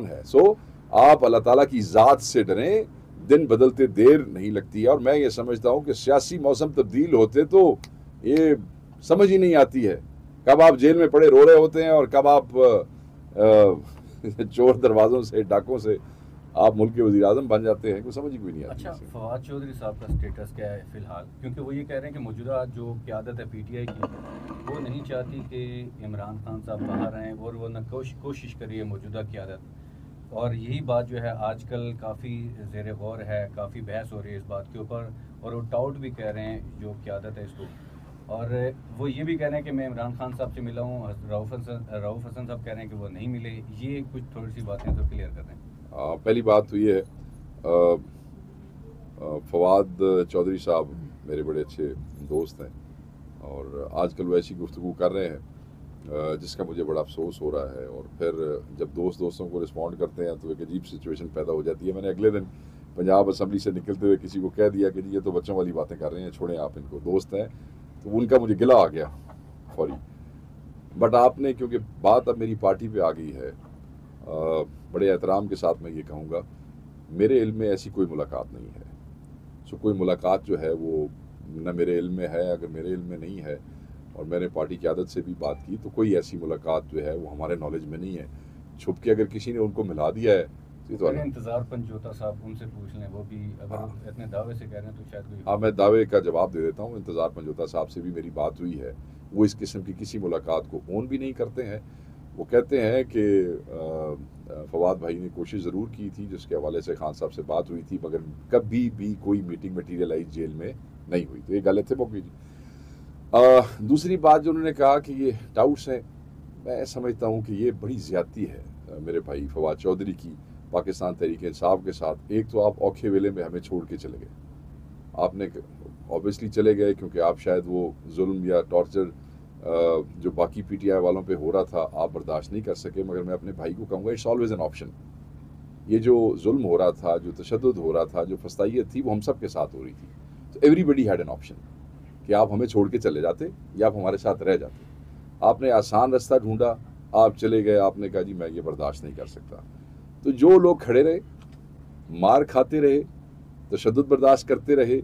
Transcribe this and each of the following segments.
कौन है? सो आप अल्लाह ताला की ज़ात से डरें, दिन बदलते देर नहीं लगती है। और मैं ये समझता हूँ कि सियासी मौसम तब्दील होते तो ये समझ ही नहीं आती है, कब आप जेल में पड़े रो रहे होते हैं और कब आप चोर दरवाज़ों से, डाकों से आप मुल्क के वज़ीर आज़म बन जाते हैं, कुछ समझ ही कोई नहीं आती। अच्छा, फवाद चौधरी साहब का स्टेटस क्या है फ़िलहाल? क्योंकि वो ये कह रहे हैं कि मौजूदा जो क़यादत है पीटीआई की, वो नहीं चाहती कि इमरान खान साहब बाहर आएँ और वो न कोशिश करी है मौजूदा क़यादत। और यही बात जो है आजकल काफ़ी ज़ेर गौर है, काफ़ी बहस हो रही है इस बात के ऊपर, और वो डाउट भी कह रहे हैं जो क़यादत है इसको। और वो ये भी कह रहे हैं कि मैं इमरान खान साहब से मिला हूँ, रऊफ़ हसन साहब कह रहे हैं कि वो नहीं मिले। ये कुछ थोड़ी सी बातें तो क्लियर कर दें। पहली बात तो ये है, फवाद चौधरी साहब मेरे बड़े अच्छे दोस्त हैं और आजकल वो ऐसी गुफ्तगू कर रहे हैं जिसका मुझे बड़ा अफसोस हो रहा है। और फिर जब दोस्तों को रिस्पॉन्ड करते हैं तो एक अजीब सिचुएशन पैदा हो जाती है। मैंने अगले दिन पंजाब असम्बली से निकलते हुए किसी को कह दिया कि जी ये तो बच्चों वाली बातें कर रहे हैं, छोड़ें आप इनको, दोस्त हैं। तो उनका मुझे गिला आ गया फौरी। बट आपने, क्योंकि बात अब मेरी पार्टी पे आ गई है, बड़े एहतराम के साथ मैं ये कहूँगा, मेरे इल्म में ऐसी कोई मुलाकात नहीं है। सो कोई मुलाकात जो है वो न मेरे इल्म में है। अगर मेरे इल्म में नहीं है और मैंने पार्टी की आदत से भी बात की तो कोई ऐसी मुलाकात जो है वो हमारे नॉलेज में नहीं है। छुप के अगर किसी ने उनको मिला दिया है तो इंतज़ार पंजोता साहब उनसे पूछ लें, वो भी अगर इतने दावे से कह रहे हैं तो शायद कोई। हाँ, मैं दावे का जवाब दे देता हूँ। इंतज़ार पंजोता साहब से भी मेरी बात हुई है। वो इस किस्म की किसी मुलाकात को ओन भी नहीं करते हैं। वो कहते हैं कि फवाद भाई ने कोशिश ज़रूर की थी, जिसके हवाले से खान साहब से बात हुई थी, मगर कभी भी कोई मीटिंग मटीरियलाइज जेल में नहीं हुई। तो ये गलत है मौकी जी। दूसरी बात जो उन्होंने कहा कि ये डाउट्स हैं, मैं समझता हूँ कि ये बड़ी ज़्यादती है मेरे भाई फवाद चौधरी की पाकिस्तान तहरीक इंसाफ के साथ। एक तो आप औखे वेले में हमें छोड़ के चले गए। आपने ऑब्वियसली चले गए क्योंकि आप शायद वो जुल्म या टॉर्चर जो बाकी पीटीआई वालों पे हो रहा था आप बर्दाश्त नहीं कर सके। मगर मैं अपने भाई को कहूँगा, इट्स ऑलवेज एन ऑप्शन। ये जो जुल्म हो रहा था, जो तशद्दुद हो रहा था, जो फस्तायत थी, वो हम सब के साथ हो रही थी। तो एवरीबडी हैड एन ऑप्शन कि आप हमें छोड़ के चले जाते या आप हमारे साथ रह जाते। आपने आसान रास्ता ढूंढा, आप चले गए। आपने कहा जी मैं ये बर्दाश्त नहीं कर सकता। तो जो लोग खड़े रहे, मार खाते रहे, तशद्दुद बर्दाश्त करते रहे,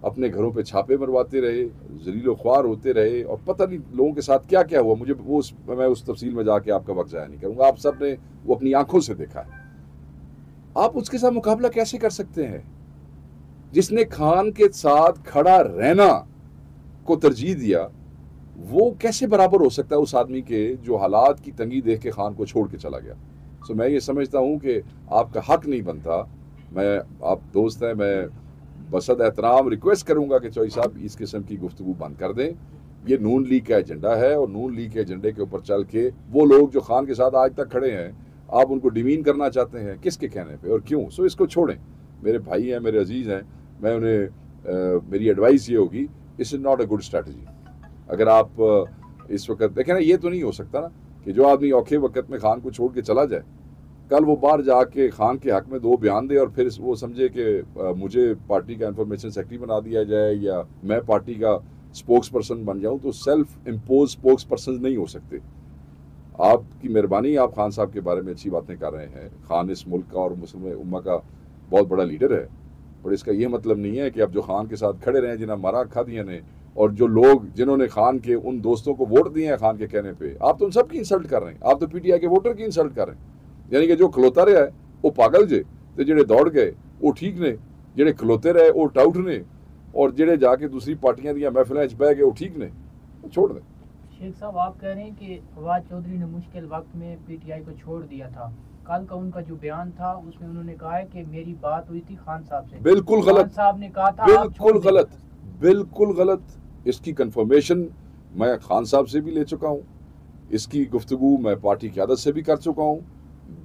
अपने घरों पे छापे मरवाते रहे, जलीलो ख्वार होते रहे, और पता नहीं लोगों के साथ क्या क्या हुआ, मुझे मैं उस तफसील में जाके आपका वक्त ज़ाया नहीं करूँगा। आप सब ने वो अपनी आंखों से देखा है। आप उसके साथ मुकाबला कैसे कर सकते हैं जिसने खान के साथ खड़ा रहना को तरजीह दिया? वो कैसे बराबर हो सकता है उस आदमी के जो हालात की तंगी देख के खान को छोड़ के चला गया? सो मैं ये समझता हूँ कि आपका हक नहीं बनता। आप दोस्त हैं, मैं बसद एहतराम रिक्वेस्ट करूँगा कि चौधरी साहब इस किस्म की गुफ्तगू बंद कर दें। ये नून लीग का एजेंडा है और नून लीग के एजेंडे के ऊपर चल के वो लोग जो खान के साथ आज तक खड़े हैं, आप उनको डिमीन करना चाहते हैं, किसके कहने पे और क्यों? सो इसको छोड़ें। मेरे भाई हैं, मेरे अजीज़ हैं, मैं उन्हें मेरी एडवाइस ये होगी, it's not a good strategy. अगर आप इस वक्त देखें ना, ये तो नहीं हो सकता ना कि जो आदमी औखे वक्त में खान को छोड़ के चला जाए, कल वो बाहर जाके खान के हक में 2 बयान दे और फिर वो समझे कि मुझे पार्टी का इंफॉर्मेशन सेक्रेटरी बना दिया जाए या मैं पार्टी का स्पोक्स पर्सन बन जाऊं। तो सेल्फ इम्पोज स्पोक्स पर्सन नहीं हो सकते। आपकी मेहरबानी, आप खान साहब के बारे में अच्छी बातें कर रहे हैं। खान इस मुल्क का और मुस्लिम उम्मा का बहुत बड़ा लीडर है, पर इसका ये मतलब नहीं है कि आप जो खान के साथ खड़े रहें, जिन्हें मारा खा दिया ने, और जो लोग जिन्होंने खान के उन दोस्तों को वोट दिए हैं खान के कहने पे, आप तो उन सब की इंसल्ट कर रहे हैं। आप तो पीटीआई के वोटर की इंसल्ट कर रहे हैं। यानी कि जो खलोता रहा है वो पागल जे, तो जेड़े दौड़ गए वो ठीक ने, जेड़े खलोते रहे वो टाउट ने, और जेड़े जाके दूसरी पार्टियां दी महफिलों बह गए वो ठीक ने। तो छोड़ दें। शेख साहब, आप कह रहे हैं कि फवाद चौधरी ने मुश्किल वक्त में पीटीआई को छोड़ दिया था। कल का उनका जो बयान था उसमें उन्होंने कहा है कि मेरी बात हुई थी खान साहब से। बिल्कुल गलत। खान साहब ने कहा था बिल्कुल गलत, बिल्कुल गलत। इसकी कंफर्मेशन मैं खान साहब से भी ले चुका हूँ, इसकी गुफ्तगू मैं पार्टी की आदत से भी कर चुका हूँ।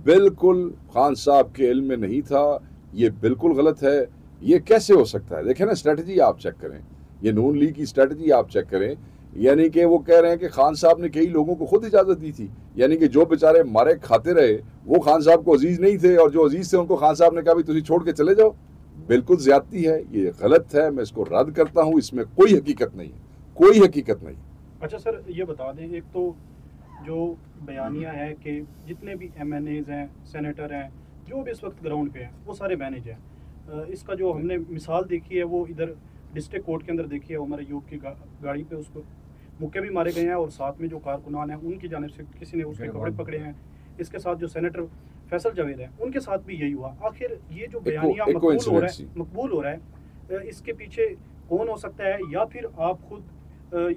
बिल्कुल खान साहब के इल्म में नहीं था, ये बिल्कुल गलत है। ये कैसे हो सकता है? देखें ना, स्ट्रेटजी आप चेक करें, ये नून लीग की स्ट्रेटजी आप चेक करें। यानी कि वो कह रहे हैं कि खान साहब ने कई लोगों को खुद इजाज़त दी थी, यानी कि जो बेचारे मारे खाते रहे वो खान साहब को अजीज नहीं थे, और जो अजीज थे उनको खान साहब ने कहा भी तुझे छोड़ के चले जाओ। बिल्कुल ज्यादती है, ये गलत है, मैं इसको रद्द करता हूँ। इसमें कोई हकीकत नहीं है, कोई हकीकत नहीं। अच्छा सर, ये बता दें, एक तो जो बयानिया है कि जितने भी MNAs हैं, सेनेटर हैं, जो भी इस वक्त ग्राउंड पे हैं, वो सारे मैनेज हैं। इसका जो हमने मिसाल देखी है वो इधर डिस्ट्रिक्ट कोर्ट के अंदर देखी है, उमर अयूब की गाड़ी पे उसको मुक्के भी मारे गए हैं और साथ में जो कारकुनान हैं उनकी जानिब से किसी ने उसके कपड़े पकड़े हैं। इसके साथ जो सेनेटर फैसल जावेद है उनके साथ भी यही हुआ। आखिर ये जो बयानिया मकबूल हो रहा है, इसके पीछे कौन हो सकता है? या फिर आप खुद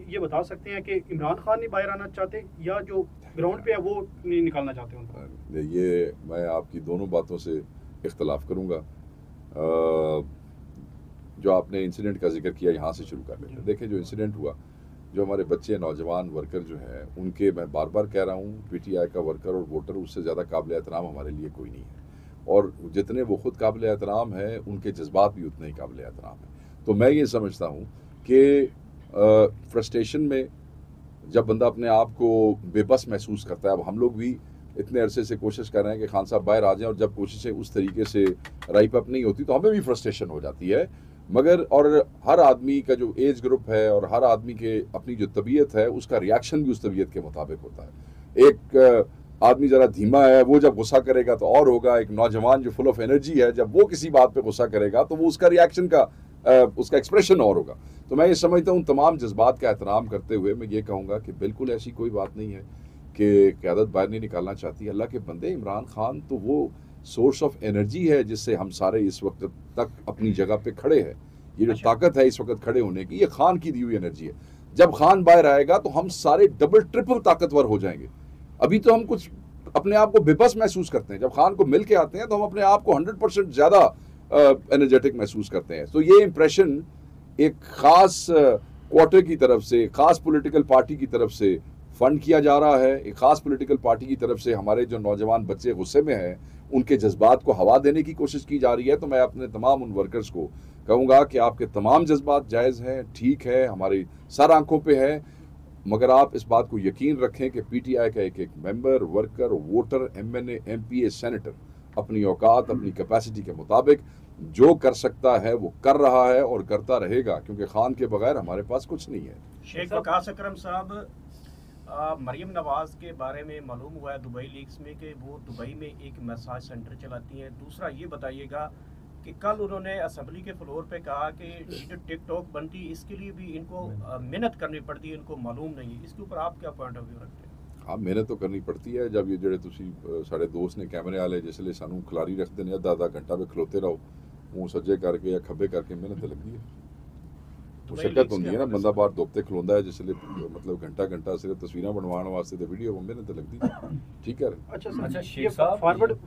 ये बता सकते हैं कि इमरान खान नहीं बाहर आना चाहते या जो ग्राउंड पे है वो नहीं निकालना चाहते उनको? ये मैं आपकी दोनों बातों से इख्तलाफ करूँगा। जो आपने इंसिडेंट का जिक्र किया, यहाँ से शुरू कर लेते हैं। देखिए, जो इंसिडेंट हुआ, जो हमारे बच्चे नौजवान वर्कर जो हैं उनके, मैं बार बार कह रहा हूँ, PTI का वर्कर और वोटर उससे ज़्यादा काबिल एहतराम हमारे लिए कोई नहीं है, और जितने वो खुद काबिल एहतराम है उनके जज्बात भी उतने ही काबिल एहतराम हैं। तो मैं ये समझता हूँ कि फ्रस्ट्रेशन में जब बंदा अपने आप को बेबस महसूस करता है, अब हम लोग भी इतने अरसे से कोशिश कर रहे हैं कि खान साहब बाहर आ जाएं, और जब कोशिशें उस तरीके से राइप अप नहीं होती तो हमें भी फ्रस्ट्रेशन हो जाती है। मगर और हर आदमी का जो एज ग्रुप है और हर आदमी के अपनी जो तबीयत है उसका रिएक्शन भी उस तबीयत के मुताबिक होता है। एक आदमी ज़रा धीमा है, वो जब गुस्सा करेगा तो और होगा। एक नौजवान जो फुल ऑफ एनर्जी है, जब वो किसी बात पे गुस्सा करेगा तो वो उसका रिएक्शन का उसका एक्सप्रेशन और होगा। तो मैं ये समझता हूँ तमाम जज्बात का एहतराम करते हुए मैं ये कहूँगा कि बिल्कुल ऐसी कोई बात नहीं है कि क़यादत बाहर नहीं निकालना चाहती। अल्लाह के बंदे, इमरान खान तो वो सोर्स ऑफ एनर्जी है जिससे हम सारे इस वक्त तक अपनी जगह पे खड़े हैं। ये जो ताकत है इस वक्त खड़े होने की, ये खान की दी हुई एनर्जी है। जब खान बाहर आएगा तो हम सारे डबल ट्रिपल ताकतवर हो जाएंगे। अभी तो हम कुछ अपने आप को बेबस महसूस करते हैं, जब खान को मिल के आते हैं तो हम अपने आप को 100% ज़्यादा एनर्जेटिक महसूस करते हैं। तो ये इम्प्रेशन एक ख़ास क्वार्टर की तरफ से, ख़ास पॉलिटिकल पार्टी की तरफ से फंड किया जा रहा है। एक ख़ास पॉलिटिकल पार्टी की तरफ से हमारे जो नौजवान बच्चे गुस्से में हैं उनके जज्बात को हवा देने की कोशिश की जा रही है। तो मैं अपने तमाम उन वर्कर्स को कहूँगा कि आपके तमाम जज्बात जायज़ हैं, ठीक है, हमारी सर आंखों पे है, मगर आप इस बात को यकीन रखें कि PTI का एक एक member, worker, voter, MNA, MPA, senator अपनी औकात, अपनी कैपेसिटी के मुताबिक जो कर सकता है वो कर रहा है और करता रहेगा, क्योंकि खान के बगैर हमारे पास कुछ नहीं है। शेख वकास अकरम साहब, मरियम नवाज के बारे में मालूम हुआ है दुबई लीक्स में कि वो दुबई में एक मसाज सेंटर चलाती हैं। दूसरा ये बताइएगा कि कल उन्होंने असेंबली के फ्लोर पे कहा कि जो टिकटॉक बनती है इसके लिए भी इनको मेहनत करनी पड़ती है, इनको मालूम नहीं है। इसके ऊपर आप क्या पॉइंट ऑफ व्यू रखते हैं? हाँ, मेहनत तो करनी पड़ती है। जब ये ਜਿਹੜੇ ਤੁਸੀਂ ਸਾਡੇ ਦੋਸਤ ਨੇ ਕੈਮਰੇ ਵਾਲੇ ਜਿਸਲੇ ਸਾਨੂੰ ਖਿਲਾਰੀ ਰੱਖਦੇ ਨੇ ਅੱਧਾ ਘੰਟਾ ਵੇ ਖਲੋਤੇ ਰਹੋ, ਮੂੰਹ ਸੱਜੇ ਕਰਕੇ ਜਾਂ ਖੱਬੇ ਕਰਕੇ ਮਿਹਨਤ ਲੱਗਦੀ ਹੈ। ਮੁਸ਼ੱਕਤ ਹੁੰਦੀ ਹੈ ਨਾ, ਬੰਦਾ ਬਾਹਰ ਧੁੱਪ ਤੇ ਖਲੋਂਦਾ ਹੈ ਜਿਸਲੇ मतलब घंटा सिर्फ तस्वीरें बनवाने वास्ते तो वीडियो मेहनत लगती है। ठीक है। अच्छा शेख साहब,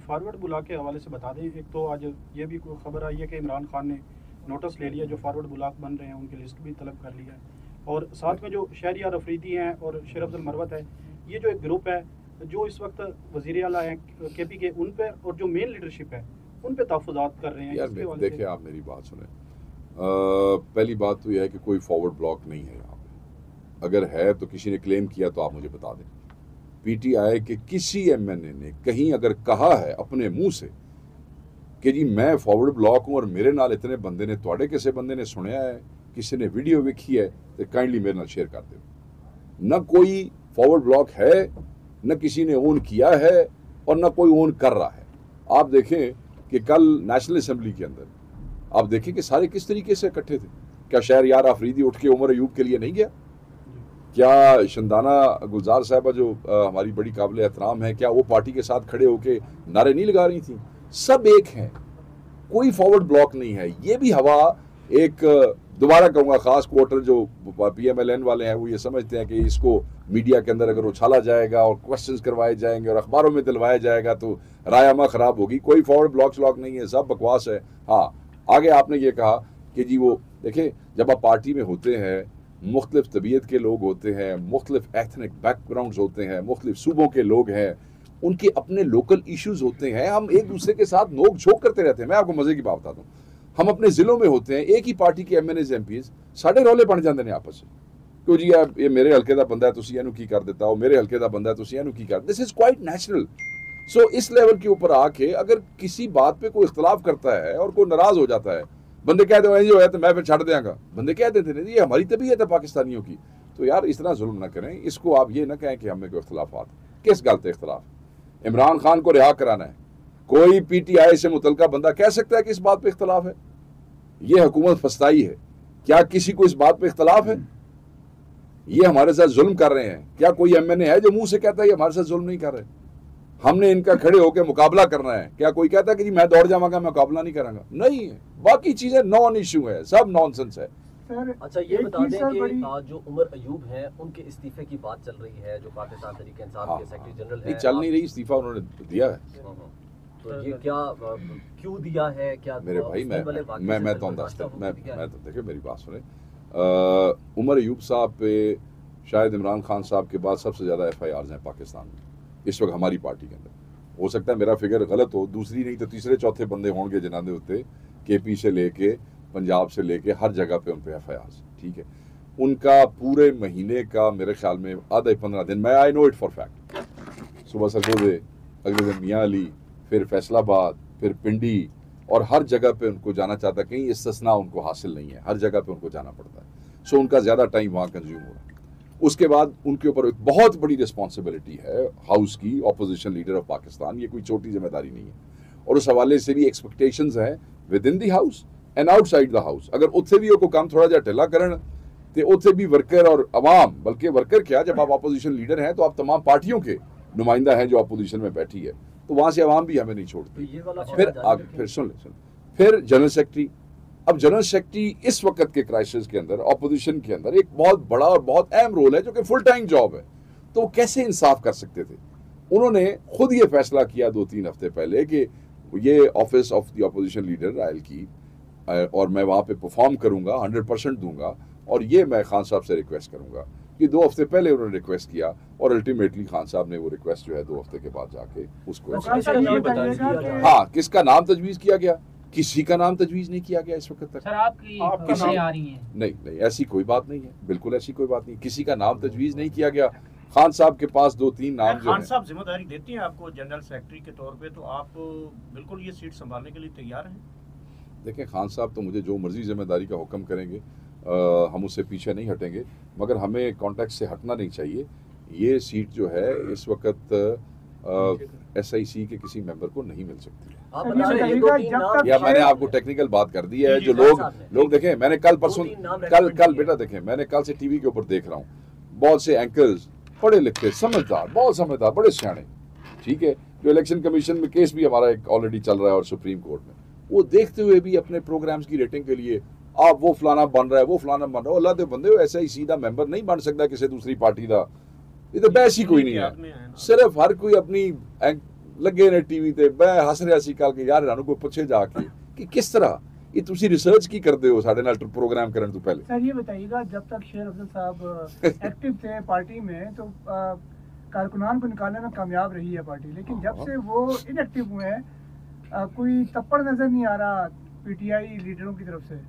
फॉरवर्ड बुला के हवाले से बता दें, एक तो आज ये भी खबर आई है कि इमरान खान ने नोटिस ले लिया, जो फॉरवर्ड बुलाक बन रहे हैं उनकी लिस्ट भी तलब कर लिया है। और साथ में जो शहरियार अफरीदी हैं और शेर अफजल मरवत है, ये जो एक ग्रुप है जो इस वक्त वज़ीर आला हैं KP के, उन पे और जो मेन लीडरशिप है उन पे तहफ़्फ़ुज़ात कर रहे हैं। यार देखिए, आप मेरी बात सुने। पहली बात तो यह है कि कोई फॉरवर्ड ब्लॉक नहीं है यहाँ पे। अगर है तो किसी ने क्लेम किया तो आप मुझे बता दें। PTI के किसी MNA ने कहीं अगर कहा है अपने मुंह से कि जी मैं फॉरवर्ड ब्लॉक हूँ और मेरे नाल इतने बंदे ने, तुहाडे किसी बंदे ने सुनिया है, किसी ने वीडियो वेखी है, तो काइंडली मेरे नाल शेयर कर दो। न कोई फॉरवर्ड ब्लॉक है, न किसी ने ओन किया है और न कोई ओन कर रहा है। आप देखें कि कल नेशनल असेंबली के अंदर आप देखें कि सारे किस तरीके से इकट्ठे थे। क्या शहरयार आफरीदी उठ के उमर अयूब के लिए नहीं गया? क्या शंदाना गुलजार साहबा जो हमारी बड़ी काबिल एहतराम है, क्या वो पार्टी के साथ खड़े होके नारे नहीं लगा रही थी? सब एक हैं, कोई फॉरवर्ड ब्लॉक नहीं है। ये भी हवा एक, दोबारा कहूँगा, ख़ास क्वार्टर जो PMLN वाले हैं वो ये समझते हैं कि इसको मीडिया के अंदर अगर उछाला जाएगा और क्वेश्चंस करवाए जाएंगे और अखबारों में दिलवाया जाएगा तो रायमा ख़राब होगी। कोई फॉरवर्ड ब्लॉक नहीं है, सब बकवास है। हाँ, आगे आपने ये कहा कि जी वो देखें, जब आप पार्टी में होते हैं, मुख्तलिफ तबीयत के लोग होते हैं, मुख्तलिफ एथनिक बैकग्राउंड्स होते हैं, मुख्तलिफ सूबों के लोग हैं, उनके अपने लोकल इश्यूज़ होते हैं। हम एक दूसरे के साथ नोक झोंक करते रहते हैं। मैं आपको मज़े की बात बताता हूँ, हम अपने ज़िलों में होते हैं, एक ही पार्टी के MNAs MPs साढ़े रौले बन जाते हैं आपस में, क्यों जी ये मेरे हल्के का बंदा है तुसी इहनू की कर देता हो, मेरे हल्के का बंदा है तुसी इहनू की कर। This is quite natural. So इस लेवल के ऊपर आके अगर किसी बात पे कोई इख्तलाफ करता है और कोई नाराज हो जाता है, बंदे कहते हैं जो है तो मैं फिर छड़ देंगा, बंदे कह देते हैं ये हमारी तबीयत है पाकिस्तानियों की। तो यार इस तरह जुल्म ना करें। इसको आप ये ना कहें कि हमें कोई इख्तलाफात, किस गलत इख्तलाफ? इमरान खान को रिहा कराना है, कोई PTI से मुतलका बंदा कह सकता है कि इस बात पे इख्तलाफ है? ये हुकूमत फस्ताई है, क्या किसी को इस बात पे इख्तलाफ है? ये हमारे साथ जुल्म कर रहे हैं, क्या कोई MNA है जो मुंह से कहता है ये हमारे साथ जुल्म नहीं कर रहे? हमने इनका खड़े होकर मुकाबला करना है, क्या कोई कहता है कि जी मैं दौड़ जाऊंगा, मैं मुकाबला नहीं करूंगा? नहीं है, बाकी चीजें नॉन इशू है, सब नॉनसेंस है। अच्छा ये बता दें कि जो उमर अयूब हैं उनके इस्तीफे की बात चल रही है, जो पाकिस्तान तहरीक इंसाफ के सेक्रेटरी जनरल है। चल नहीं रही, इस्तीफा उन्होंने दिया है। तो ये क्या क्यों दिया है? क्या मेरे भाई मैं तो देखिए मेरी बात सुने, उमर अयूब साहब पे शायद इमरान खान साहब के बाद सबसे ज़्यादा FIRs हैं पाकिस्तान में इस वक्त हमारी पार्टी के अंदर। हो सकता है मेरा फिगर गलत हो, दूसरी नहीं तो तीसरे चौथे बंदे होंगे जिन्होंने होते KP से लेके पंजाब से लेके हर जगह पे उन पे FIRs, ठीक है। उनका पूरे महीने का मेरे ख्याल में आधा 15 दिन, मैं I know it for fact, सुबह सरगोजे, अगले दिन मियाँ अली, फिर फैसलाबाद, फिर पिंडी, और हर जगह पे उनको जाना चाहता, कहीं इस्तिस्ना उनको हासिल नहीं है, हर जगह पे उनको जाना पड़ता है। सो उनका ज़्यादा टाइम वहाँ कंज्यूम हो रहा है। उसके बाद उनके ऊपर एक बहुत बड़ी रिस्पॉन्सिबिलिटी है हाउस की, ऑपोजिशन लीडर ऑफ पाकिस्तान, ये कोई छोटी जिम्मेदारी नहीं है। और उस हवाले से भी एक्सपेक्टेशंस हैं with in the house and outside the house. अगर उत्थे भी कोई काम थोड़ा जा ढिला करन तो उत्थे भी वर्कर और अवाम, बल्कि वर्कर क्या, जब आप अपोजिशन लीडर हैं तो आप तमाम पार्टियों के नुमाइंदा हैं जो अपोजिशन में बैठी है, तो वहाँ से अवाम भी हमें नहीं छोड़ती। फिर आगे फिर सुन फिर जनरल सेक्रेटरी। अब जनरल सेक्रेटरी इस वक्त के क्राइसिस के अंदर, अपोजिशन के अंदर एक बहुत बड़ा और बहुत अहम रोल है, जो कि फुल टाइम जॉब है। तो वो कैसे इंसाफ कर सकते थे? उन्होंने खुद ये फैसला किया 2-3 हफ्ते पहले कि ये office of the opposition leader royal की, और मैं वहाँ पे परफॉर्म करूँगा, 100% दूंगा, और ये मैं खान साहब से रिक्वेस्ट करूँगा। ये 2 हफ्ते पहले उन्होंने रिक्वेस्ट किया और अल्टीमेटली खान साहब ने वो रिक्वेस्ट जो है 2 हफ्ते के बाद जाके उसको, हाँ, किसका नाम तजवीज़ किया गया? किसी का नाम तजवीज़ नहीं किया गया इस वक्त तक। सर आपकी खबरें आ रही हैं? नहीं, ऐसी कोई बात नहीं है, बिल्कुल ऐसी कोई बात नहीं, किसी का नाम तजवीज़ नहीं किया गया। खान साहब के पास 2-3 नाम जो खान साहब जिम्मेदारी देती हैं आपको जनरल सेक्रेटरी के तौर पे, तो आप बिल्कुल ये सीट संभालने के लिए तैयार हैं? देखें, खान साहब तो मुझे जो मर्जी जिम्मेदारी का हुक्म करेंगे, हम उससे पीछे नहीं हटेंगे, मगर हमें कॉन्टेक्ट से हटना नहीं चाहिए। ये सीट जो है इस वक्त SIC के किसी मेंबर को नहीं मिल सकती है। या मैंने आपको टेक्निकल बात कर दी है। जो लोग देखें, मैंने कल बेटा देखें, मैंने कल से टीवी के ऊपर देख रहा हूँ, बहुत से एंकर्स पढ़े लिखे, समझदार, बहुत समझदार, बड़े सियाने, ठीक है, जो इलेक्शन कमीशन में केस भी हमारा एक ऑलरेडी चल रहा है और सुप्रीम कोर्ट में, वो देखते हुए भी अपने प्रोग्राम्स की रेटिंग के लिए आप वो फलाना बन रहा है, वो फलाना बन रहा है। अल्लाह दे बंदे, ऐसा ही सीधा मेंबर नहीं बन सकता किसी दूसरी पार्टी का। ये तो बहस ही कोई नहीं है, सिर्फ हर कोई अपनी लगे ने टीवी ते मैं हस रहा सी कल के यार इन्होंने कोई पूछे जाके कि किस तरह ये तुसी रिसर्च की करते हो साढ़े नाल प्रोग्राम करने तो पहले। सर ये बताइएगा, जब तक शेर अफजल साहब एक्टिव थे पार्टी में तो कारकुनान को निकालने में कामयाब रही है पार्टी, लेकिन जब से वो इनएक्टिव हुए हैं कोई तप्पड़ नजर नहीं आ रहा PTI लीडरों की तरफ से।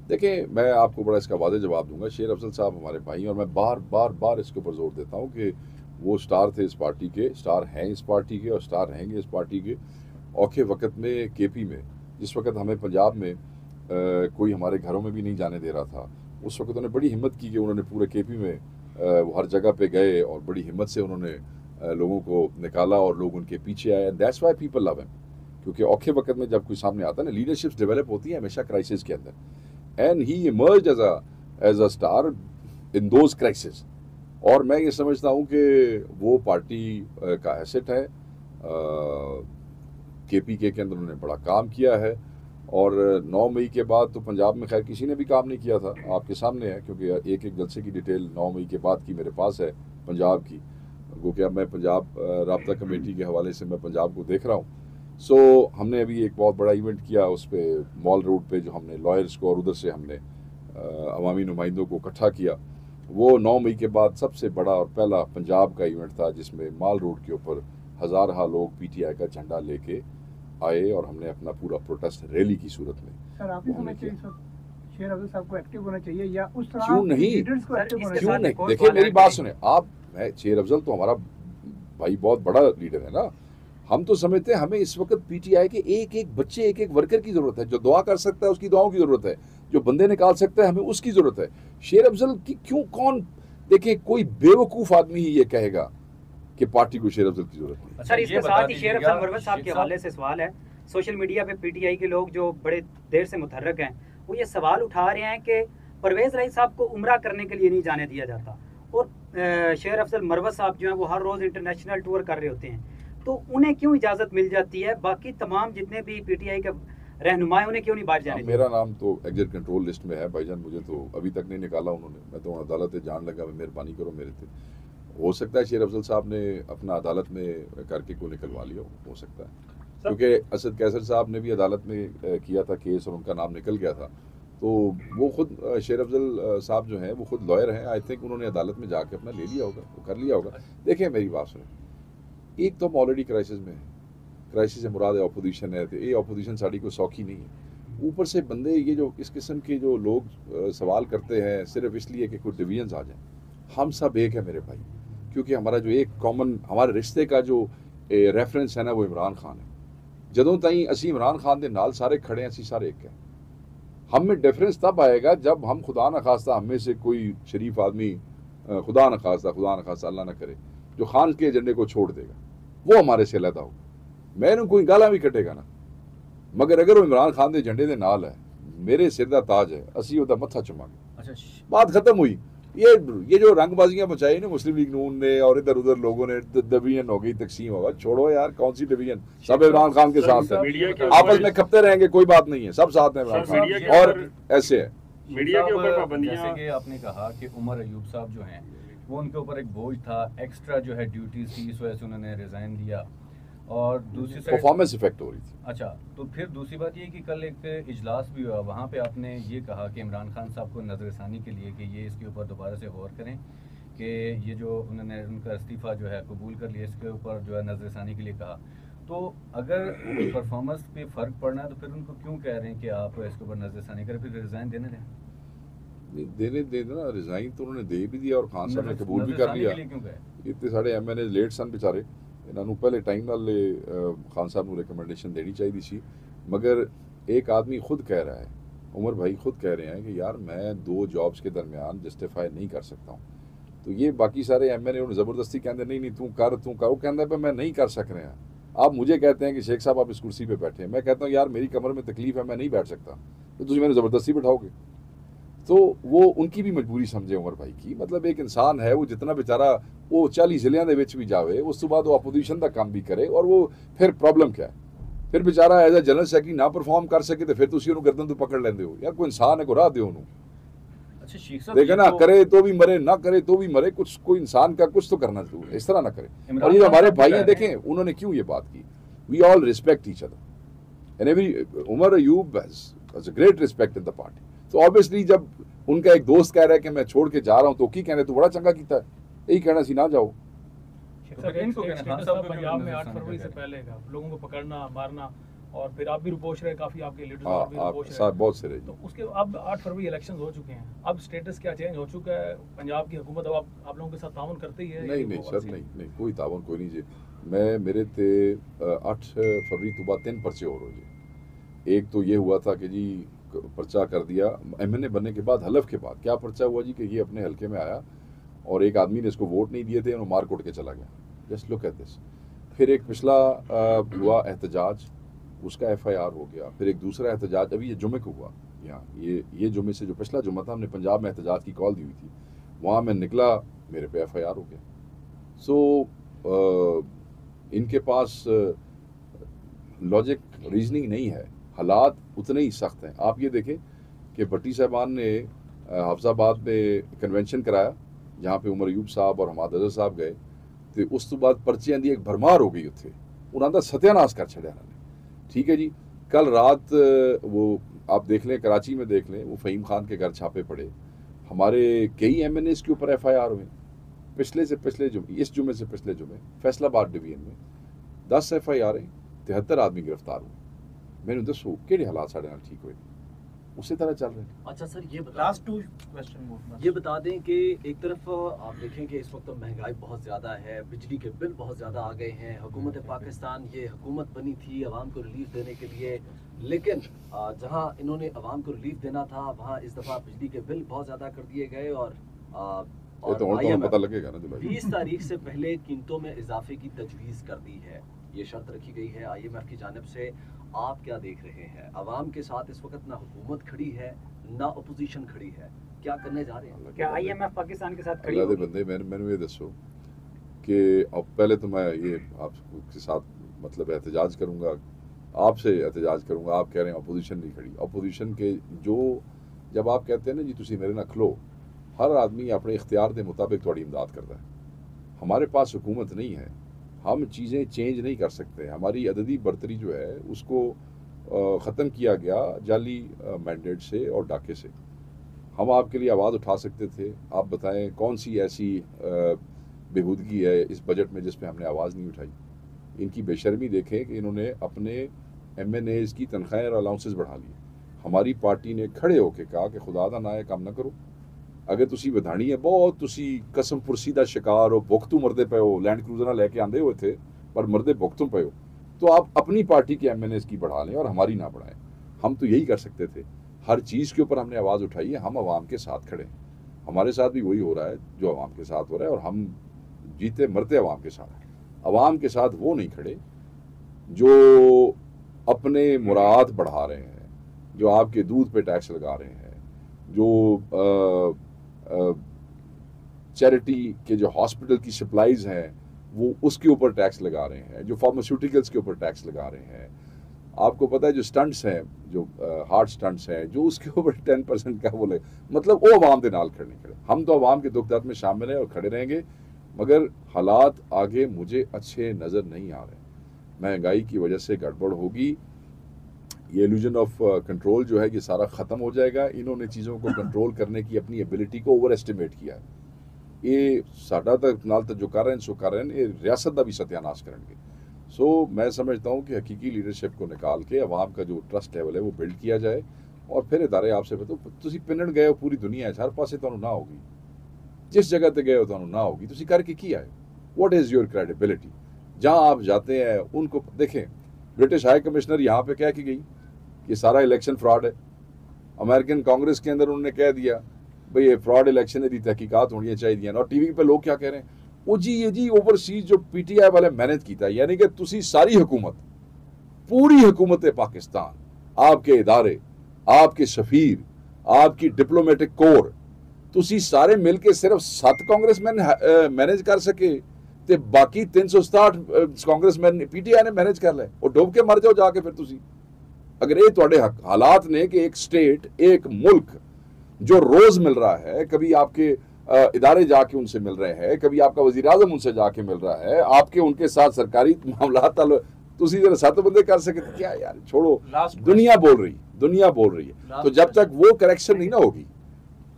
देखिए, मैं आपको बड़ा इसका वादे जवाब दूंगा। शेर अफजल साहब हमारे भाई, और मैं बार इसके ऊपर जोर देता हूँ कि वो स्टार थे इस पार्टी के, स्टार हैं इस पार्टी के और स्टार रहेंगे इस पार्टी के। औखे वक्त में KP में, जिस वक्त हमें पंजाब में कोई हमारे घरों में भी नहीं जाने दे रहा था, उस वक्त उन्होंने बड़ी हिम्मत की कि उन्होंने पूरे KP में वो हर जगह पे गए और बड़ी हिम्मत से उन्होंने लोगों को निकाला और लोग उनके पीछे आए। That's why people love him, क्योंकि औखे वक्त में जब कोई सामने आता है ना, लीडरशिप्स डेवलप होती है हमेशा क्राइसिस के अंदर, and he emerged as a star in those crisis. और मैं ये समझता हूँ कि वो पार्टी का एसेट है। KPK के अंदर उन्होंने बड़ा काम किया है, और 9 मई के बाद तो पंजाब में खैर किसी ने भी काम नहीं किया था, आपके सामने है, क्योंकि एक जलसे की डिटेल 9 मई के बाद की मेरे पास है पंजाब की, वो क्या मैं पंजाब राब्ता कमेटी के हवाले से मैं पंजाब को देख रहा हूँ। सो हमने अभी एक बहुत बड़ा इवेंट किया उस पर मॉल रोड पे, जो हमने लॉयर्स को और उधर से हमने अवामी नुमाइंदों को इकट्ठा किया। वो 9 मई के बाद सबसे बड़ा और पहला पंजाब का इवेंट था, जिसमें माल रोड के ऊपर हज़ार लोग PTI का झंडा लेके आए और हमने अपना पूरा प्रोटेस्ट रैली की सूरत में। सर आप ही समझते हैं शेर अफजल साहब को एक्टिव होना चाहिए या उस तरह क्यों नहीं? लीडर्स को एक्टिव होना क्यों चाहिए? नहीं? देखिए मेरी बात सुने आप, शेर अफजल तो हमारा भाई बहुत बड़ा लीडर है ना। हम तो समझते हैं हमें इस वक्त PTI के एक बच्चे, एक वर्कर की जरूरत है, जो दुआ कर सकता है उसकी दुआओं की जरूरत है, जो बंदे निकाल सकता है हमें उसकी जरूरत है। शेर अफजल की क्यों, कौन देखिए कोई बेवकूफ़ आदमी ही ये कहेगा कि पार्टी को शेर अफजल की जरूरत नहीं। सर इसके साथ ही शेर अफजल मरवत साहब के हवाले से सवाल है, सोशल मीडिया पे पीटीआई के लोग जो बड़े देर से मुतहर्रक हैं वो ये सवाल उठा रहे हैं कि परवेज़ राही साहब को उम्रा करने के लिए नहीं जाने दिया जाता और शेर अफजल मरवत साहब जो हैं वो हर रोज़ इंटरनेशनल टूर कर रहे होते हैं, तो उन्हें क्यों इजाज़त मिल जाती है, बाकी तमाम जितने भी पीटीआई के रहनुमाएं उन्हें क्यों नहीं बाहर जाने? मेरा नाम तो एग्जिट कंट्रोल लिस्ट में है भाईजान, मुझे तो अभी तक नहीं निकाला उन्होंने, मैं तो अदालत जान लगा, मेहरबानी करो मेरे थे। हो सकता है शेर अफजल साहब ने अपना अदालत में करके को निकलवा लिया, हो सकता है, क्योंकि असद कैसर साहब ने भी अदालत में किया था केस और उनका नाम निकल गया था, तो वो खुद शेर अफजल साहब जो हैं वो खुद लॉयर हैं, आई थिंक उन्होंने अदालत में जाके अपना ले लिया होगा, वो कर लिया होगा। देखिए मेरी बात सुने, एक तो हम ऑलरेडी क्राइसिस में है, क्राइसिस से मुराद है अपोजिशन है, तो ये अपोजिशन साड़ी को सौखी नहीं है, ऊपर से बंदे ये जो इस किस्म के जो लोग सवाल करते हैं सिर्फ इसलिए कि कुछ डिवीजन्स आ जाएं। हम सब एक है मेरे भाई, क्योंकि हमारा जो एक कॉमन हमारे रिश्ते का जो रेफरेंस है ना वो इमरान खान है। जदों ताईं असी इमरान खान के नाल सारे खड़े हैं, असी सारे एक हैं। हम में डिफरेंस तब आएगा जब हम खुदा न खास्ता हम में से कोई शरीफ आदमी खुदा न खास्ता अल्लाह न करे जो खान के एजेंडे को छोड़ देगा, वो हमारे से अलहदा होगा। मैंने कोई गाला भी कटेगा ना, मगर अगर वो इमरान खान के एजेंडे के नाल है, मेरे सिर का ताज है, असी उसका मत्था चुमांगे। अच्छा, बात खत्म हुई। ये जो रंगबाजियां मचाई ना मुस्लिम लीग नून ने और इधर उधर लोगों ने, डिवीजन हो गई, तकसीम होगा, छोड़ो यार, कौन सी डिवीजन, सब इमरान खान के साथ है, आपस में खपते रहेंगे, कोई बात नहीं है, सब साथ है इमरान खान, और ऐसे है। मीडिया के ऊपर पाबंदियां, जैसे कि आपने कहा कि उमर अयूब साहब जो हैं वो उनके ऊपर एक बोझ था, एक्स्ट्रा जो है ड्यूटीज थी, इस वजह से उन्होंने रिजाइन दिया, और दूसरी साइड परफॉर्मेंस इफेक्ट हो रही थी। अच्छा, तो फिर दूसरी बात ये कि कल एक इजलास भी हुआ, वहाँ पे आपने ये कहा कि इमरान खान साहब को नज़रसानी के लिए कि ये इसके ऊपर दोबारा से गौर करें कि ये जो उन्होंने उनका इस्तीफ़ा जो है कबूल कर लिया, इसके ऊपर जो है नज़रसानी के लिए कहा। तो अगर परफॉर्मेंस पे फ़र्क पड़ना है तो फिर उनको क्यों कह रहे हैं कि आप इसके ऊपर नज़रसानी करें, फिर रिज़ाइन देने दें? देने देना, रिज़ाइन तो उन्होंने दे भी दिया और खान साहब ने कबूल भी कर लिया। इतने सारे MNA लेट सन बेचारे, इन्होंने पहले टाइम नाल खान साहब को रिकमेंडेशन देनी चाहिए सी, मगर एक आदमी खुद कह रहा है, उमर भाई खुद कह रहे हैं कि यार मैं 2 जॉब्स के दरमियान जस्टिफाई नहीं कर सकता हूँ, तो ये बाकी सारे MNA उन्हें ज़बरदस्ती कहते नहीं तू कर, वो कहता है मैं नहीं कर सक रहे हैं। आप मुझे कहते हैं कि शेख साहब आप इस कुर्सी पे बैठे हैं, मैं कहता हूँ यार मेरी कमर में तकलीफ है, मैं नहीं बैठ सकता, तो तुझे मैंने ज़बरदस्ती बैठाओगे, तो वो उनकी भी मजबूरी समझे उमर भाई की। मतलब एक इंसान है, वो जितना बेचारा वो 40 जिलियां दे विच भी जावे, उस तो बाद वो अपोजिशन का काम भी करे, और वो फिर प्रॉब्लम क्या है, फिर बेचारा एज ए जनरल सैकटरी ना परफॉर्म कर सके तो फिर तुसी उन्होंने गर्दन तो पकड़ लेंदे हो। यार कोई इंसान है, को राह दो उन्होंने। अच्छा शेख साहब, देखे ना, करे तो भी मरे, ना करे तो भी मरे, कुछ कोई इंसान का कुछ तो करना चाहिए, इस तरह ना करे। और ये हमारे भाई हैं, देखें उन्होंने क्यों ये बात की, we all respect each other and every, Umar Ayub has a great respect in the party, तो ऑब्वियसली जब उनका एक दोस्त कह रहा है कि मैं छोड़ के जा रहा हूँ, तो की कहने तो बड़ा चंगा किया है, यही कहना सी ना जाओ। पंजाब में 8 फरवरी से पहले का लोगों को पकड़ना मारना, और फिर आप भी रिपोर्ट रहे, काफी आपके लीडर्स भी रिपोर्ट रहे, बहुत से रहे, तो उसके अब 8 फरवरी इलेक्शंस हो चुके हैं, अब स्टेटस क्या चेंज हो चुका है? पंजाब की हुकूमत अब आप लोगों के साथ ताउन करती है? नहीं सर, नहीं कोई ताउन कोई नहीं जी। मैं मेरे थे 8 फरवरी तो बाद 3 पर्चे हो रहे। एक तो ये हुआ था कि जी पर्चा कर दिया MNA बनने के बाद, हलफ के बाद क्या पर्चा हुआ जी कि ये अपने हल्के में आया और एक आदमी ने इसको वोट नहीं दिए थे और मार कोट के चला गया। Just look at this. फिर एक पिछला हुआ एहतजाज, उसका FIR हो गया। फिर एक दूसरा एहतजाज अभी ये जुमे को हुआ, यहाँ ये जुमे से जो पिछला जुमा था, हमने पंजाब में एहतजाज की कॉल दी हुई थी, वहाँ मैं निकला, मेरे पे FIR हो गया। सो इनके पास लॉजिक रीजनिंग नहीं है, हालात उतने ही सख्त हैं। आप ये देखें कि भट्टी साहबान ने हाफजाबाद में कन्वेंशन कराया, जहाँ पे उमर अयूब साहब और हमाद अजहर साहब गए, तो उस तो बाद पर्चियां दी, एक भरमार हो गई उत्थे, उन्होंने सत्यानाश कर छड़िया उन्होंने। ठीक है जी, कल रात वो आप देख लें, कराची में देख लें, वो फ़हीम खान के घर छापे पड़े, हमारे कई MNAs के ऊपर FIR हुए, पिछले से पिछले जुमे, इस जुमे से पिछले जुमे फैसलाबाद डिवीजन में 10 FIR हैं, 73 आदमी गिरफ्तार हुए। मैंने दसो कि हालात साढ़े नाल ठीक हुए, उसी तरह चल रहे हैं। अच्छा सर, ये लास्ट 2 क्वेश्चन ये बता दें कि एक तरफ आप देखें कि इस वक्त महंगाई बहुत ज़्यादा है, बिजली के बिल बहुत ज़्यादा आ गए हैं, हुकूमत पाकिस्तान ये हुकूमत बनी थी अवाम को रिलीफ देने के लिए, लेकिन जहां इन्होंने अवाम को रिलीफ देना था वहां इस दफ़ा बिजली के बिल बहुत ज़्यादा कर दिए गए और ये तो और IMF पता लगेगा ना जुलाई 20 तारीख से पहले कीमतों में इजाफे की तजवीज़ कर दी है, ये शर्त रखी गई है IMF की जानिब से। आप क्या देख रहे हैं? अवाम के साथ इस वक्त ना हुकूमत खड़ी है ना अपोजिशन खड़ी है, क्या करने जा रहे हैं? क्या IMF पाकिस्तान के साथ खड़ी अल्लाह दे होगी? बंदे मैंने ये दसो कि अब पहले तो मैं ये आपके साथ मतलब एहतजाज करूंगा, आपसे एहतजाज करूंगा। आप कह रहे हैं अपोजिशन नहीं खड़ी। अपोजिशन के जो जब आप कहते हैं ना जी तुसी मेरे ना खलो, हर आदमी अपने इख्तियार के मुताबिक थोड़ी इमदाद करता है। हमारे पास हुकूमत नहीं है, हम चीज़ें चेंज नहीं कर सकते। हमारी अददी बरतरी जो है उसको ख़त्म किया गया जाली मैंडेट से और डाके से। हम आपके लिए आवाज़ उठा सकते थे। आप बताएं कौन सी ऐसी बेहूदगी है इस बजट में जिस पे हमने आवाज़ नहीं उठाई। इनकी बेशर्मी देखें कि इन्होंने अपने MNAs की तनख्वाहें और अलाउंसेस बढ़ा ली। हमारी पार्टी ने खड़े होकर कहा कि खुदा दा ना है काम ना करो। अगर तुसी विधानी है बहुत तुसी कसम पुरसी दा शिकार हो, भुगतू मरदे पे हो, लैंड क्रूजर लेके आंदे हुए थे पर मरदे भुगतू पे हो, तो आप अपनी पार्टी के MNAs की बढ़ा लें और हमारी ना बढ़ाएं। हम तो यही कर सकते थे। हर चीज़ के ऊपर हमने आवाज़ उठाई है। हम आवाम के साथ खड़े हैं। हमारे साथ भी वही हो रहा है जो आवाम के साथ हो रहा है, और हम जीते मरते आवाम के साथ। आवाम के साथ वो नहीं खड़े जो अपने मुराद बढ़ा रहे हैं, जो आपके दूध पे टैक्स लगा रहे हैं, जो चैरिटी के जो हॉस्पिटल की सप्लाईज हैं वो उसके ऊपर टैक्स लगा रहे हैं, जो फार्मास्यूटिकल्स के ऊपर टैक्स लगा रहे हैं। आपको पता है जो स्टंट्स हैं, जो हार्ट स्टंट्स हैं, जो उसके ऊपर 10% का बोले, मतलब वो अवाम के नाल खड़े खड़े। हम तो अवाम के दुख दर्द में शामिल हैं और खड़े रहेंगे, मगर हालात आगे मुझे अच्छे नज़र नहीं आ रहे। महंगाई की वजह से गड़बड़ होगी। ये इल्यूजन ऑफ कंट्रोल जो है ये सारा ख़त्म हो जाएगा। इन्होंने चीज़ों को कंट्रोल करने की अपनी एबिलिटी को ओवर एस्टिमेट किया है। ये साडा तक नाल तो जो कर रहे हैं सो कर रहे हैं, ये रियासत का भी सत्यानाश करेंगे। सो मैं समझता हूँ कि हकीकी लीडरशिप को निकाल के अवाम का जो ट्रस्ट लेवल है वो बिल्ड किया जाए, और फिर इदारे आपसे बताओ तुसी पिनड़ गए हो पूरी दुनिया हर पासे तुहानू ना होगी, जिस जगह ते गए हो तुहानू ना होगी, तुसी करके की आए। What is your credibility? जहाँ आप जाते हैं उनको देखें। ब्रिटिश हाई कमिश्नर यहाँ पे कह के गई ये सारा इलेक्शन फ्रॉड है। अमेरिकन कांग्रेस के अंदर उन्होंने कह दिया भाई ये फ्रॉड इलेक्शन है, तहकीकात होनी चाहिए। और टीवी पे लोग क्या कह रहे हैं, वो जी ये जी ओवरसीज जो PTI वाले मैनेज किया, यानी कि तुसी सारी हुकूमत, पूरी हुकूमत पाकिस्तान, आपके इदारे, आपके सफीर, आपकी डिप्लोमेटिक कोर, तुसी सारे मिल के सिर्फ 7 कांग्रेसमैन मैनेज कर सके, ते बाकी 367 कांग्रेसमैन PTI ने मैनेज कर ले। और डूब के मर जाओ जाके फिर तुसी। अगर ये तुहाडे हालात ने कि एक स्टेट, एक मुल्क जो रोज मिल रहा है, कभी आपके इदारे जाके उनसे मिल रहे हैं, कभी आपका वजीर आजम उनसे जाके मिल रहा है, आपके उनके साथ सरकारी मामला तुसी जरा 7 बंदे कर सके तो क्या यार, छोड़ो। दुनिया बोल रही है। तो जब तक वो करेक्शन नहीं ना होगी,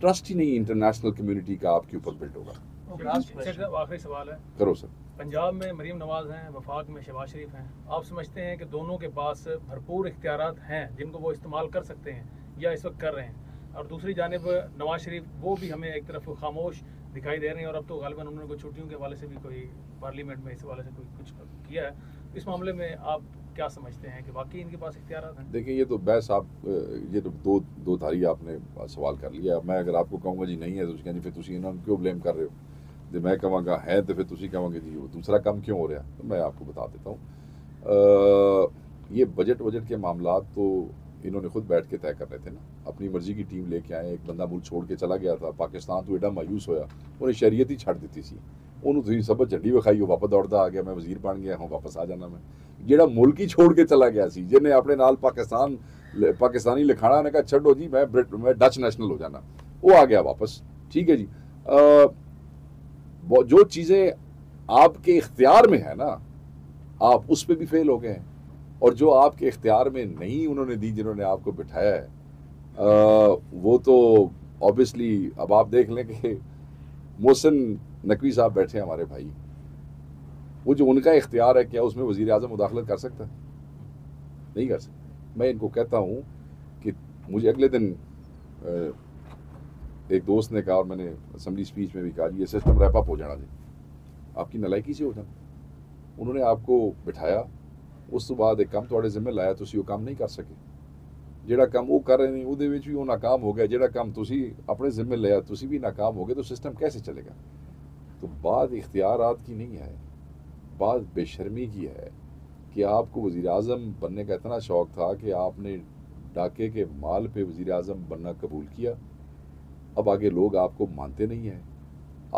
ट्रस्ट ही नहीं इंटरनेशनल कम्युनिटी का आपके ऊपर बिल्ड होगा। आखिरी सवाल है, करो सर। पंजाब में मरीम नवाज हैं, वफाक में शहबाज शरीफ हैं। आप समझते हैं कि दोनों के पास भरपूर इख्तियारात हैं जिनको वो इस्तेमाल कर सकते हैं या इस वक्त कर रहे हैं? और दूसरी जानिब नवाज शरीफ वो भी हमें एक तरफ खामोश दिखाई दे रहे हैं, और अब तो गालिबन उन्होंने कोई छुट्टियों के हवाले से भी कोई पार्लियामेंट में इस हवाले से कोई कुछ किया है। इस मामले में आप क्या समझते हैं कि वाकई इनके पास इख्तियारात हैं? देखिए ये तो बहस आप ये तो दो धारी आपने सवाल कर लिया। मैं अगर आपको कहूँगा जी नहीं है तो कहंगे फिर तुसी इन्होंने क्यों ब्लेम कर रहे हो, जो मैं कहूँगा है तो फिर तुसी कहोगे जी वो दूसरा काम क्यों हो रहा है। तो मैं आपको बता देता हूँ, ये बजट के मामला तो इन्होंने खुद बैठ के तय कर रहे थे ना। अपनी मर्जी की टीम लेके आए, एक बंदा मुल्क छोड़ के चला गया था, पाकिस्तान तो एडा मायूस होया, उन्हें शरीयत ही छड़ दी सी। उन्होंने तुम सब झंडी विखाई, वो वापस दौड़ता आ गया, मैं वजीर बन गया हूँ, वापस आ जाना मैं। जेड़ा मुल्क ही छोड़ के चला गया सी, जिन्हें अपने नाल पाकिस्तानी लिखाना ने कहा छो जी मैं डच नेशनल हो जाना, वो आ गया वापस। ठीक है जी। जो चीज़ें आपके इख्तियार में है ना, आप उस पर भी फेल हो गए हैं, और जो आपके इख्तियार में नहीं उन्होंने दी, जिन्होंने आपको बिठाया है, वो तो ऑब्वियसली अब आप देख लें कि मोहसिन नकवी साहब बैठे हैं हमारे भाई, वो जो उनका इख्तियार है क्या उसमें वज़ीर आज़म मुदाखलत कर सकता है? नहीं कर सकता। मैं इनको कहता हूँ कि मुझे अगले दिन एक दोस्त ने कहा, और मैंने असम्बली स्पीच में भी कहा, ये सिस्टम रैप अप हो जाना जी, आपकी नलायकी से हो जाना। उन्होंने आपको बिठाया, उस तो बाद एक काम थोड़े जिम्मे लाया, तो वो काम नहीं कर सके। ਜਿਹੜਾ ਕੰਮ ਉਹ ਕਰ ਰਹੇ ਨੇ ਉਹਦੇ ਵਿੱਚ ਵੀ ਉਹ ਨਾਕਾਮ ਹੋ ਗਿਆ, ਜਿਹੜਾ ਕੰਮ ਤੁਸੀਂ अपने जिम्मे लिया तुसी भी नाकाम हो गए, तो सिस्टम कैसे चलेगा? तो बात इख्तियारात की नहीं है, बात बेशर्मी की है कि आपको वज़ीर आज़म बनने का इतना शौक़ था कि आपने डाके के माल पे वज़ीर आज़म बनना कबूल किया। अब आगे लोग आपको मानते नहीं हैं,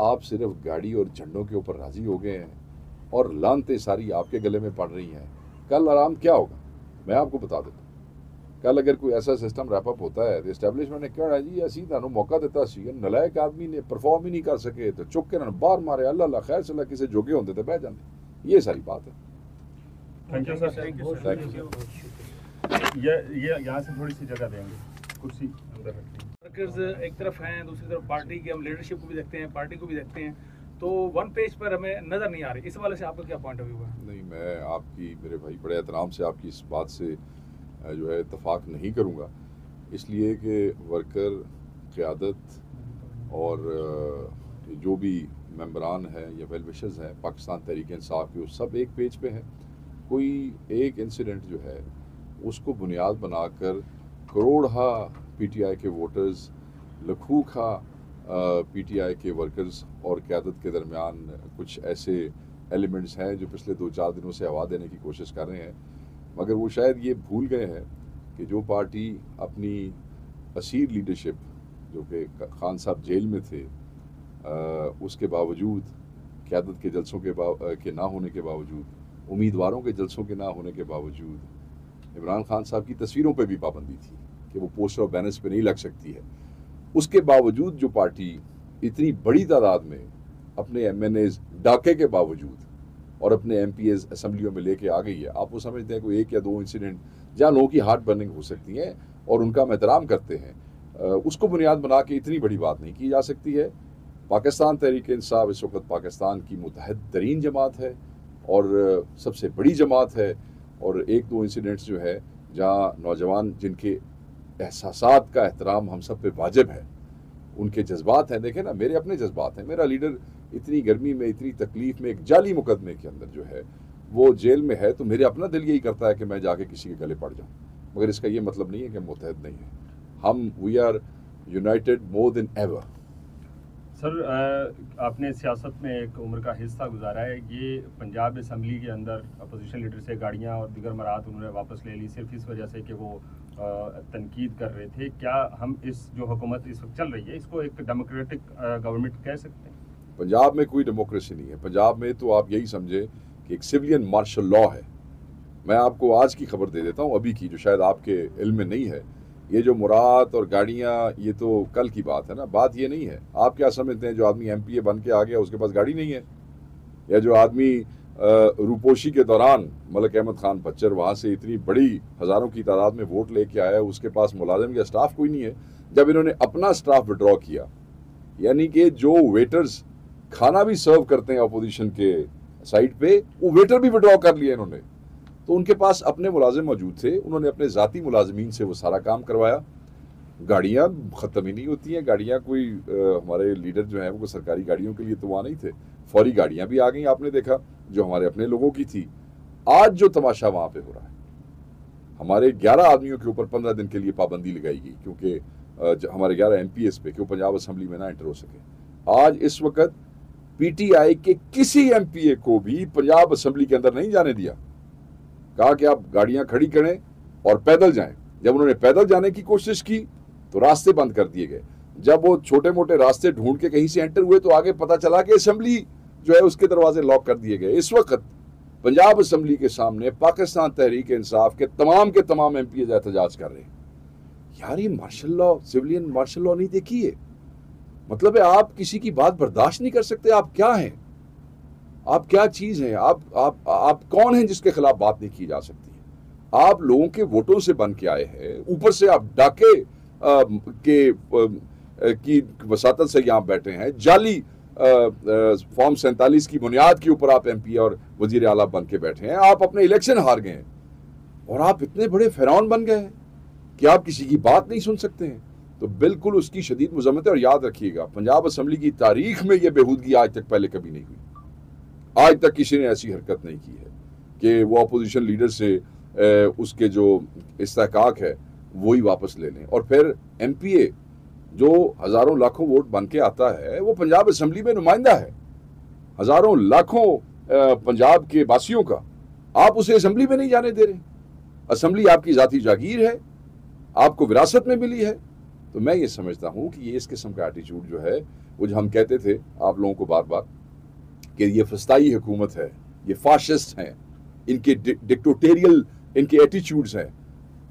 आप सिर्फ गाड़ी और झंडों के ऊपर राज़ी हो गए हैं और लानते सारी आपके गले में पड़ रही हैं। कल आराम क्या होगा मैं आपको बता देता हूँ। कल अगर कोई ऐसा सिस्टम रैपअप होता है तो इस्टेब्लिशमेंट ने क्या जी असी तुहानू मौका दिता सी, नलायक आदमी ने परफॉर्म ही नहीं कर सके तो चुक के उन्होंने बाहर मारे, अल्लाह अल्लाह खैर सला किसी जोगे होंगे तो बह जाते। ये सारी बात है। Thank you sir, thank you. ये यहाँ से थोड़ी सी जगह देंगे, कुर्सी अंदर रखिए। वर्कर्स एक तरफ हैं, दूसरी तरफ पार्टी के हम लीडरशिप को भी देखते हैं, पार्टी को भी देखते हैं, तो वन पेज पर हमें नज़र नहीं आ रही। इस वाले से आपका क्या पॉइंट ऑफ व्यू है? नहीं, मैं आपकी मेरे भाई बड़े एहतराम से आपकी इस बात से जो है इत्तफाक नहीं करूँगा, इसलिए कि वर्कर क़यादत और जो भी मेंबरान हैं या वेल विशर्स हैं पाकिस्तान तहरीक इंसाफ के, वो सब एक पेज पे हैं। कोई एक इंसिडेंट जो है उसको बुनियाद बनाकर करोड़ा पीटीआई के वोटर्स, लखों खा पीटीआई के वर्कर्स और क़यादत के दरमियान कुछ ऐसे एलिमेंट्स हैं जो पिछले 2-4 दिनों से हवा देने की कोशिश कर रहे हैं, मगर वो शायद ये भूल गए हैं कि जो पार्टी अपनी असीर लीडरशिप, जो कि खान साहब जेल में थे, उसके बावजूद, क़यादत के जलसों के ना होने के बावजूद, उम्मीदवारों के जलसों के ना होने के बावजूद, इमरान खान साहब की तस्वीरों पे भी पाबंदी थी कि वो पोस्टर और बैनर्स पे नहीं लग सकती है, उसके बावजूद जो पार्टी इतनी बड़ी तादाद में अपने एमएनएज डाके के बावजूद और अपने एमपीएज असम्बलियों में लेके आ गई है, आप वो समझते हैं कोई 1 या 2 इंसिडेंट जहाँ लोगों की हार्ट बर्निंग हो सकती है और उनका हम एहतराम करते हैं, उसको बुनियाद बना के इतनी बड़ी बात नहीं की जा सकती है। पाकिस्तान तहरीक इंसाफ इस वक्त पाकिस्तान की मुतहद तरीन जमात है और सबसे बड़ी जमात है, और 1-2 इंसिडेंट्स जो है जहाँ नौजवान जिनके एहसासात का एहतराम हम सब पे वाजिब है, उनके जज्बात हैं, देखें ना मेरे अपने जज्बात हैं। मेरा लीडर इतनी गर्मी में, इतनी तकलीफ़ में, एक जाली मुकदमे के अंदर जो है वो जेल में है, तो मेरे अपना दिल यही करता है कि मैं जाके किसी के गले पड़ जाऊँ, मगर इसका ये मतलब नहीं है कि मुतहद नहीं है। हम we are united more than ever. Sir, आपने सियासत में एक उम्र का हिस्सा गुजारा है, ये पंजाब असम्बली के अंदर अपोजिशन लीडर से गाड़ियाँ और दीगर मराहत उन्होंने वापस ले ली सिर्फ इस वजह से कि वो तनकीद कर रहे थे। क्या हम इस जो हुकूमत इस वक्त चल रही है इसको एक डेमोक्रेटिक गवर्नमेंट कह सकते हैं? पंजाब में कोई डेमोक्रेसी नहीं है। पंजाब में तो आप यही समझे कि एक सिविलियन मार्शल लॉ है। मैं आपको आज की खबर दे देता हूँ, अभी की, जो शायद आपके इल्म में नहीं है। ये जो मुराद और गाड़ियाँ, ये तो कल की बात है ना, बात ये नहीं है। आप क्या समझते हैं जो आदमी एमपीए बन के आ गया उसके पास गाड़ी नहीं है, या जो आदमी रूपोशी के दौरान मलिक अहमद खान पच्चर वहाँ से इतनी बड़ी हज़ारों की तादाद में वोट लेके आया, उसके पास मुलाजिम या स्टाफ कोई नहीं है। जब इन्होंने अपना स्टाफ विड्रॉ किया, यानी कि जो वेटर्स खाना भी सर्व करते हैं अपोजिशन के साइड पे, वो वेटर भी विड्रॉ कर लिया इन्होंने, तो उनके पास अपने मुलाजिम मौजूद थे, उन्होंने अपने ज़ाती मुलाजमीन से वो सारा काम करवाया। गाड़ियाँ ख़त्म ही नहीं होती हैं, गाड़ियाँ कोई हमारे लीडर जो हैं वो सरकारी गाड़ियों के लिए तो वहाँ नहीं थे, फौरी गाड़ियाँ भी आ गई, आपने देखा, जो हमारे अपने लोगों की थी। आज जो तमाशा वहाँ पे हो रहा है, हमारे 11 आदमियों के ऊपर 15 दिन के लिए पाबंदी लगाई गई, क्योंकि हमारे 11 एमपीएस पे, क्यों पंजाब असम्बली में ना एंटर हो सके। आज इस वक्त पीटीआई के किसी एमपीए को भी पंजाब असम्बली के अंदर नहीं जाने दिया, कहा कि आप गाड़ियां खड़ी करें और पैदल जाएं। जब उन्होंने पैदल जाने की कोशिश की तो रास्ते बंद कर दिए गए। जब वो छोटे मोटे रास्ते ढूंढ के कहीं से एंटर हुए तो आगे पता चला कि असम्बली जो है उसके दरवाजे लॉक कर दिए गए। इस वक्त पंजाब असम्बली के सामने पाकिस्तान तहरीक इंसाफ के तमाम एमपी एहतजाज कर रहे हैं। यार, ये martial law, civilian martial law नहीं देखी है। मतलब है आप किसी की बात बर्दाश्त नहीं कर सकते। आप क्या हैं? आप क्या चीज हैं? आप कौन हैं जिसके खिलाफ बात नहीं की जा सकती है? आप लोगों के वोटों से बन के आए हैं, ऊपर से आप डाके की वसातत से यहाँ बैठे हैं, जाली फॉर्म 47 की बुनियाद के ऊपर आप एमपी और वजीर आला बन के बैठे हैं। आप अपने इलेक्शन हार गए हैं और आप इतने बड़े फिरौन बन गए हैं कि आप किसी की बात नहीं सुन सकते हैं। तो बिल्कुल उसकी शदीद मजम्मत है। और याद रखिएगा, पंजाब असम्बली की तारीख में यह बेहूदगी आज तक पहले कभी नहीं हुई। आज तक किसी ने ऐसी हरकत नहीं की है कि वो अपोजिशन लीडर से उसके जो इस्तेहकाक है वही वापस ले लें। और फिर MPA जो हज़ारों लाखों वोट बन के आता है वो पंजाब असम्बली में नुमाइंदा है हज़ारों लाखों पंजाब के वासियों का, आप उसे असम्बली में नहीं जाने दे रहे। असम्बली आपकी ज़ाती जागीर है, आपको विरासत में मिली है। तो मैं ये समझता हूँ कि ये इस किस्म का एटीट्यूड जो है, वो जो हम कहते थे आप लोगों को बार बार कि ये फस्ताई हुकूमत है, ये फाशिस्ट हैं, इनके डिक्टेटोरियल इनके एटीट्यूड्स हैं,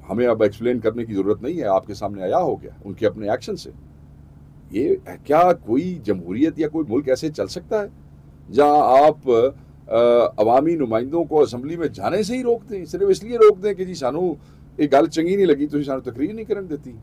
हमें अब एक्सप्लेन करने की ज़रूरत नहीं है, आपके सामने आया हो गया उनके अपने एक्शन से। ये क्या कोई जमहूरियत या कोई मुल्क ऐसे चल सकता है जहाँ आप अवामी नुमाइंदों को असम्बली में जाने से ही रोक दें, सिर्फ इसलिए रोक दें कि जी सानू ये गल चंगी नहीं लगी, तुसीं सानू तकरीर नहीं करन दित्ती।